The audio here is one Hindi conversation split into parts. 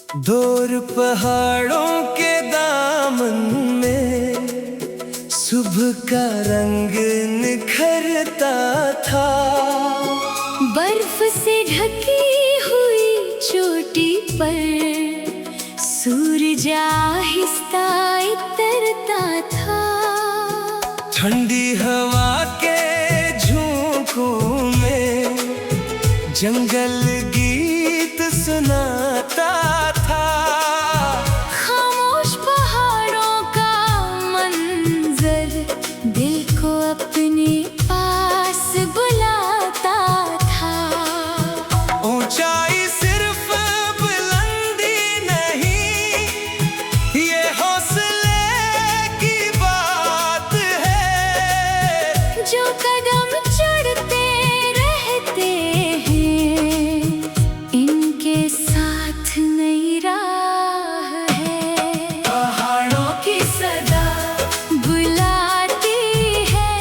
दूर पहाड़ों के दामन में सुबह का रंग निखरता था। बर्फ से ढकी हुई चोटी पर सूरज आहिस्ता उतरता था। ठंडी हवा के झोंकों में जंगल गीत सुनाता था। खामोश पहाड़ों का मंजर दिल को अपने पास बुलाता था। ऊंचाई सिर्फ बुलंदी नहीं, ये हौसले की बात है। जो कदम चढ़ते रहते हैं, इनके साथ नई राह है। पहाड़ों की सदा बुलाती है,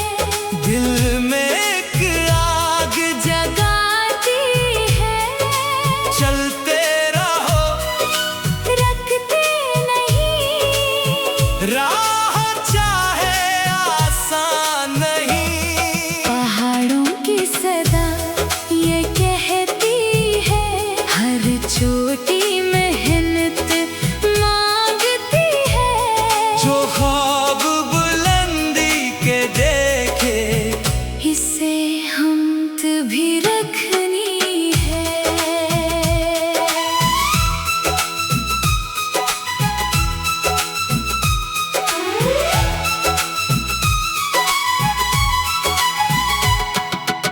दिल में एक आग जगाती है। चलते रहो, रखते नहीं, राह चाहे आसान नहीं। पहाड़ों की सदा ये कहती है, हर छोटी मेहनत मांगती है। जो ख्वाब बुलंदी के देखे, इसे हिम्मत भी रखनी है।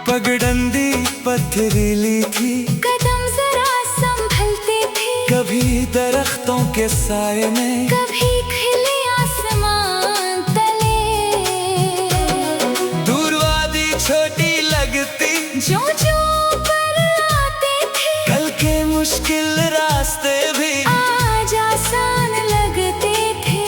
पगडंडी पथरीली थी, कदम जरा संभलते थे, कभी दरख्तों के साए में, कभी खिले आसमान तले। दूर वादी छोटी लगती, जो जो पर आते थे, कल के मुश्किल रास्ते भी आज आसान लगते थे।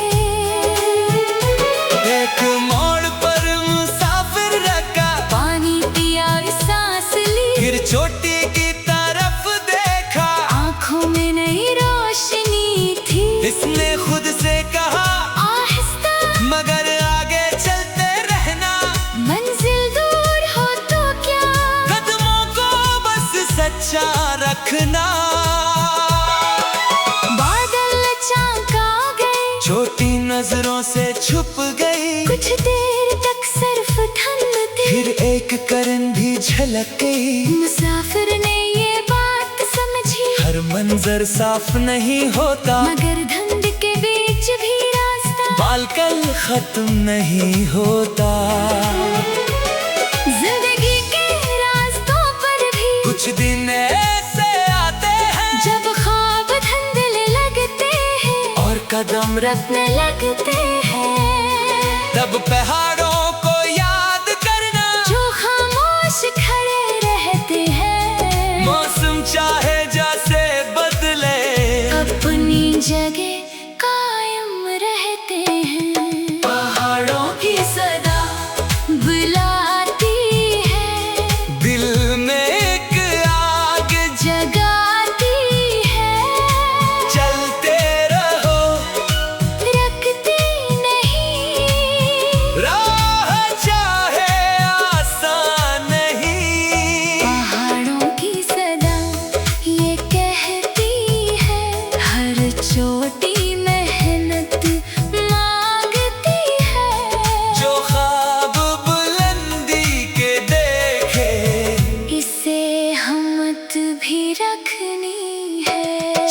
एक मोड़ पर मुसाफिर रखा, पानी पिया, सांस ली, फिर चोटी की तरफ देखा। आंखों में नई रोशनी थी। इसने खुद से कहा, आहिस्ता मगर आगे चलते रहना। मंजिल दूर हो तो क्या, कदमों को बस सच्चा रखना। बादल अचानक आ गए, छोटी नजरों से छुप गई, कुछ देर तक सिर्फ ठंड थी। फिर एक करन भी झलक गई। मुसाफिर ने ये बात समझी, हर मंजर साफ नहीं होता, मगर धुंध के बीच भी रास्ता। बालकल खत्म नहीं होता। जिंदगी के रास्तों पर भी कुछ दिन ऐसे आते हैं, जब ख्वाब धुंधले लगते हैं और कदम रखने लगते हैं। तब पहाड़ों को याद करना, जो खामोश खड़े रहते हैं, मौसम चाहे जैसे बदले, अपनी जगह कायम रहते हैं। पहाड़ों की सदा बुलाती है, दिल में एक आग जगाती है। चलते रहो, रखते नहीं, राह चाहे आसान नहीं। पहाड़ों की सदा ये कहती है, हर छोटी मेहनत मांगती है। जो ख्वाब बुलंदी के देखे, इसे हिम्मत भी रखनी है।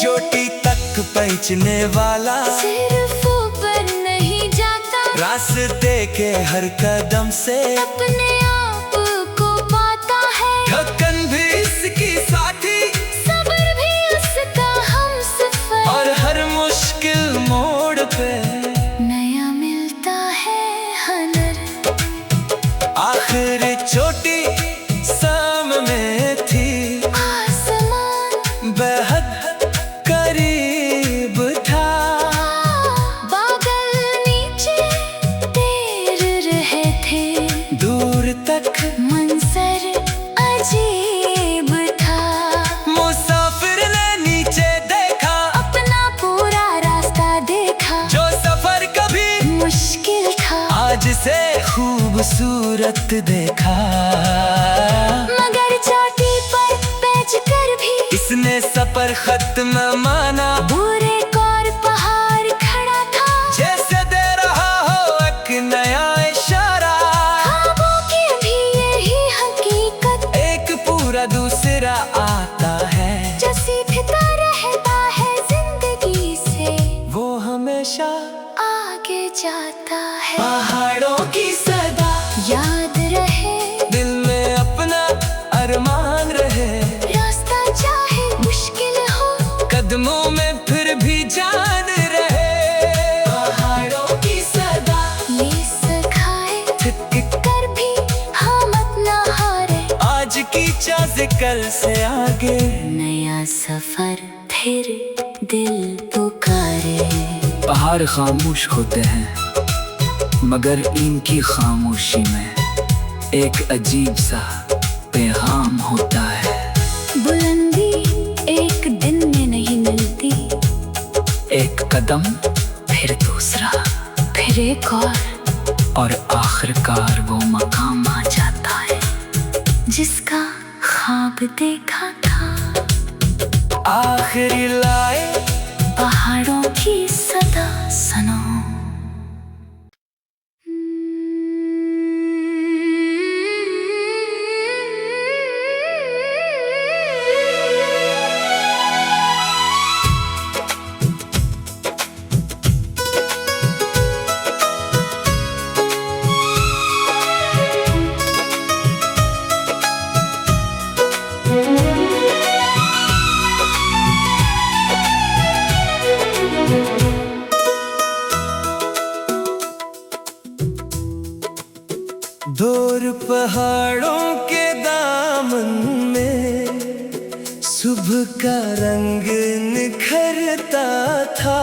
चोटी तक पहुंचने वाला सिर्फ ऊपर नहीं जाता, रास्ते के हर कदम से अपने आप को पाता है। थकन भी इसकी साथी, सब्र भी उसका हमसफर, और हर मुश्किल मोड़ पे नया मिलता है हनर। आखिर चोटी सामने थी, आसमान बेहद करीब था। बादल नीचे तैर रहे थे, दूर सूरत देखा, मगर चोटी पर पैच कर भी इसने सफर खत्म माना। बुरे और पहाड़ खड़ा था, जैसे दे रहा हो एक नया इशारा। ख्वाबों की भी यही हकीकत, एक पूरा दूसरा आता है, जो सीखता रहता है जिंदगी से, वो हमेशा आगे जाता है। पहाड़ों की सदा याद रहे, दिल में अपना अरमान रहे। रास्ता चाहे मुश्किल हो, कदमों में फिर भी जान रहे। पहाड़ों की सदा ये सिखाए थिक कर भी हम अपना हारे। आज की चाज़ कल से आगे, नया सफर फिर दिल पुकारे। पहाड़ खामोश होते हैं, मगर इनकी खामोशी में एक अजीब सा पैगाम होता है। बुलंदी एक दिन में नहीं मिलती, एक कदम फिर दूसरा, फिर एक और आखिरकार वो मकाम आ जाता है जिसका ख्वाब देखा था। आखिरी लाए पहाड़ों की सदा सुनो। दूर पहाड़ों के दामन में सुबह का रंग निखरता था।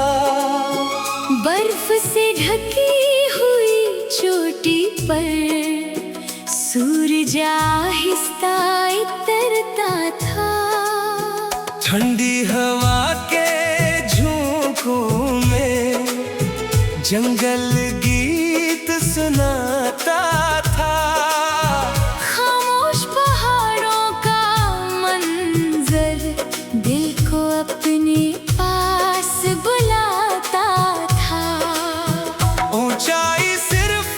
बर्फ से ढकी हुई चोटी पर सूरज आहिस्ता उतरता था। ठंडी हवा के झोंकों में जंगल गीत सुनाता था। खामोश पहाड़ों का मंजर दिल को अपने पास बुलाता था। ऊंचाई सिर्फ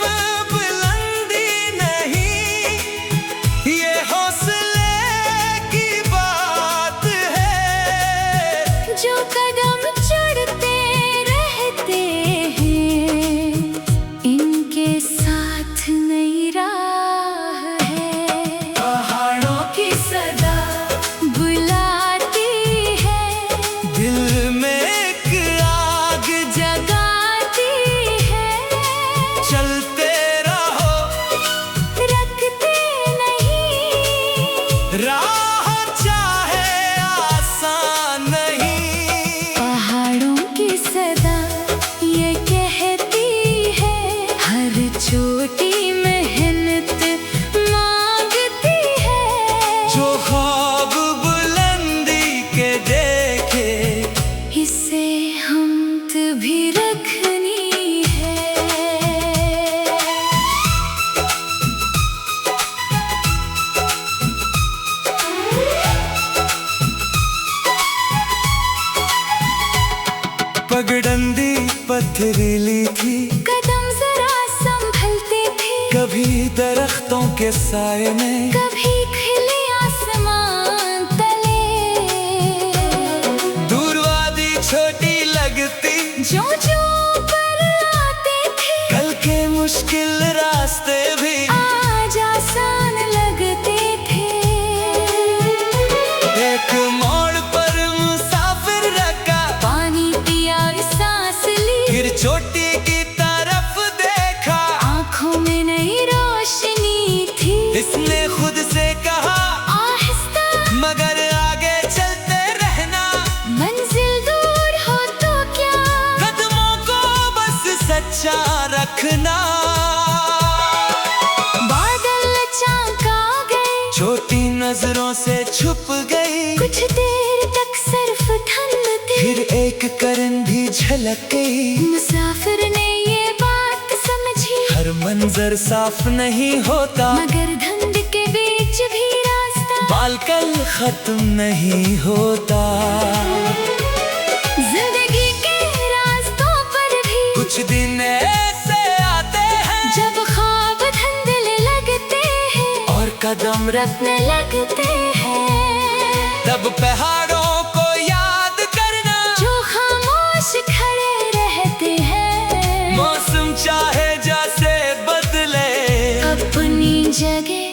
बुलंदी नहीं, ये हौसले की बात है। जो कदम चढ़ते रहते हैं, इनके साथ नई राह है। पहाड़ों की सदा बुलाती है, दिल में एक आग जगाती है। चलते रहो, रखते नहीं, राह चाहे आसान नहीं। पहाड़ों की सदा ये कहती है, हर छोटी मेहनत मांगती है। जो ख्वाब बुलंदी के देखे, इसे हिम्मत भी रखनी है। पगडंडी पथरीली थी, कदम जरा संभलते थे, कभी दरख्तों के साए में, कभी खिले आसमान तले। दूर वादी छोटी लगती, जो जो पर आते थे, कल के मुश्किल रास्ते भी आज आसान लगते थे। एक मोड़ पर मुसाफिर रखा, पानी पिया और सांस ली, फिर चोटी की तरफ देखा। आंखों में नई रोशनी थी। इसने खुद से कहा, आहिस्ता मगर आगे चलते रहना। मंजिल दूर हो तो क्या, कदमों को बस सच्चा रखना। बादल चमका गए, छोटी नजरों से छुप गई, कुछ देर तक सिर्फ ठंड थी। फिर एक करन भी झलक गई। मुसाफिर ने ये बात समझी, हर मन मंजर साफ नहीं होता, मगर धुंध के बीच भी रास्ता, बालकल खत्म नहीं होता। जिंदगी के रास्तों पर भी कुछ दिन ऐसे आते हैं जब ख्वाब धुंधले लगते हैं और कदम रखने लगते हैं। तब पहाड़ों को याद करना जो खामोश खड़े रहते हैं, मौसम चाहे जैसे बदले, अपनी जगह